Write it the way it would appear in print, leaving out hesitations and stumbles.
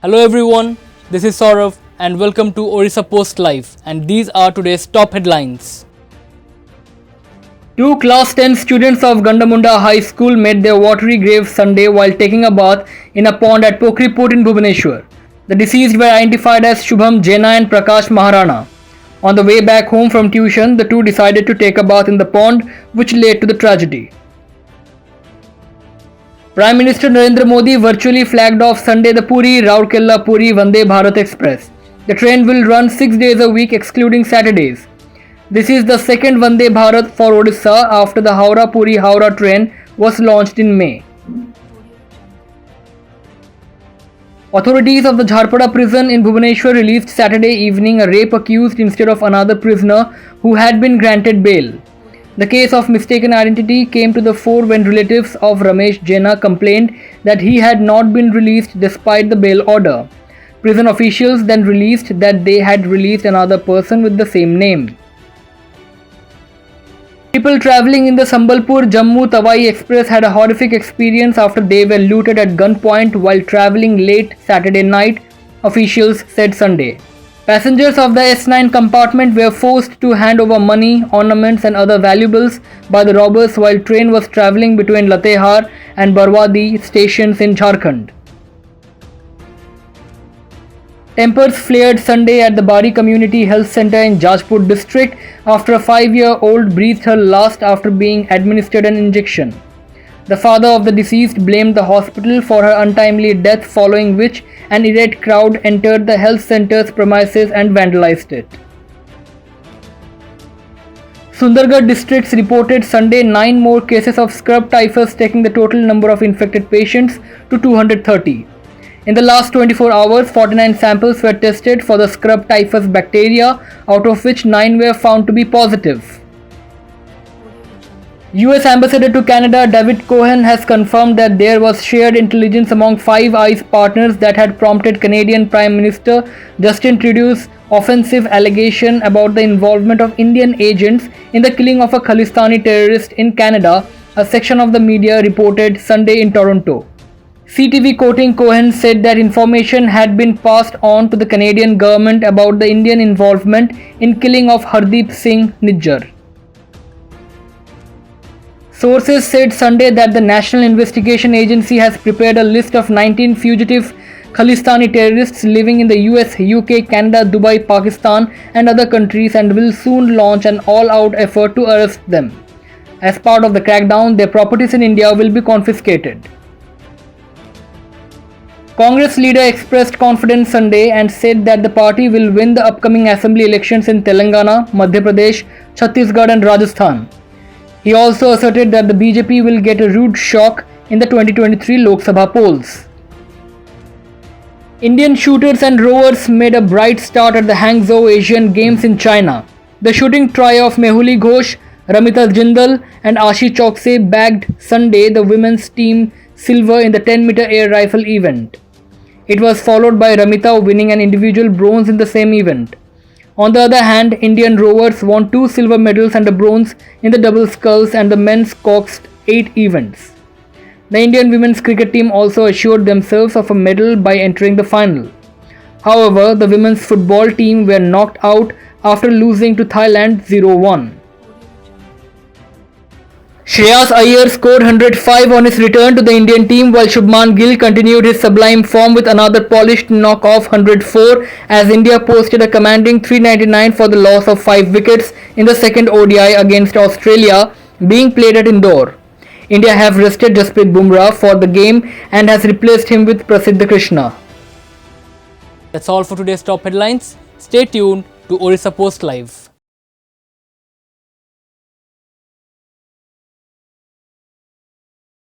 Hello everyone, this is Saurav and welcome to Orissa Post Live, and these are today's top headlines. Two Class 10 students of Gandamunda High School met their watery grave Sunday while taking a bath in a pond at Pokriput in Bhubaneswar. The deceased were identified as Shubham Jaina and Prakash Maharana. On the way back home from tuition, the two decided to take a bath in the pond, which led to the tragedy. Prime Minister Narendra Modi virtually flagged off Sunday the Puri-Rourkela-Puri Vande Bharat Express. The train will run 6 days a week excluding Saturdays. This is the second Vande Bharat for Odisha after the Howrah-Puri-Howrah train was launched in May. Authorities of the Jharpada prison in Bhubaneswar released Saturday evening a rape accused instead of another prisoner who had been granted bail. The case of mistaken identity came to the fore when relatives of Ramesh Jaina complained that he had not been released despite the bail order. Prison officials then released that they had released another person with the same name. People travelling in the Sambalpur-Jammu Tawai Express had a horrific experience after they were looted at gunpoint while travelling late Saturday night, officials said Sunday. Passengers of the S9 compartment were forced to hand over money, ornaments and other valuables by the robbers while train was travelling between Latehar and Barwadi stations in Jharkhand. Tempers flared Sunday at the Bari Community Health Centre in Jajpur district after a 5-year-old breathed her last after being administered an injection. The father of the deceased blamed the hospital for her untimely death, following which an irate crowd entered the health centre's premises and vandalized it. Sundargarh districts reported Sunday 9 more cases of scrub typhus, taking the total number of infected patients to 230. In the last 24 hours, 49 samples were tested for the scrub typhus bacteria, out of which 9 were found to be positive. US Ambassador to Canada David Cohen has confirmed that there was shared intelligence among Five Eyes partners that had prompted Canadian Prime Minister Justin Trudeau's offensive allegation about the involvement of Indian agents in the killing of a Khalistani terrorist in Canada, a section of the media reported Sunday in Toronto. CTV quoting Cohen said that information had been passed on to the Canadian government about the Indian involvement in killing of Hardeep Singh Nijjar. Sources said Sunday that the National Investigation Agency has prepared a list of 19 fugitive Khalistani terrorists living in the US, UK, Canada, Dubai, Pakistan and other countries and will soon launch an all-out effort to arrest them. As part of the crackdown, their properties in India will be confiscated. Congress leader expressed confidence Sunday and said that the party will win the upcoming assembly elections in Telangana, Madhya Pradesh, Chhattisgarh and Rajasthan. He also asserted that the BJP will get a rude shock in the 2023 Lok Sabha polls. Indian shooters and rowers made a bright start at the Hangzhou Asian Games in China. The shooting trio of Mehuli Ghosh, Ramita Jindal and Ashi Choksey bagged Sunday the women's team silver in the 10-meter air rifle event. It was followed by Ramita winning an individual bronze in the same event. On the other hand, Indian rowers won 2 silver medals and a bronze in the double sculls and the men's coxed 8 events. The Indian women's cricket team also assured themselves of a medal by entering the final. However, the women's football team were knocked out after losing to Thailand 0-1. Shreyas Iyer scored 105 on his return to the Indian team, while Shubman Gill continued his sublime form with another polished knock-off 104 as India posted a commanding 399 for the loss of 5 wickets in the second ODI against Australia being played at Indore. India have rested Jasprit Bumrah for the game and has replaced him with Prasidh Krishna. That's all for today's top headlines. Stay tuned to Orissa Post Live.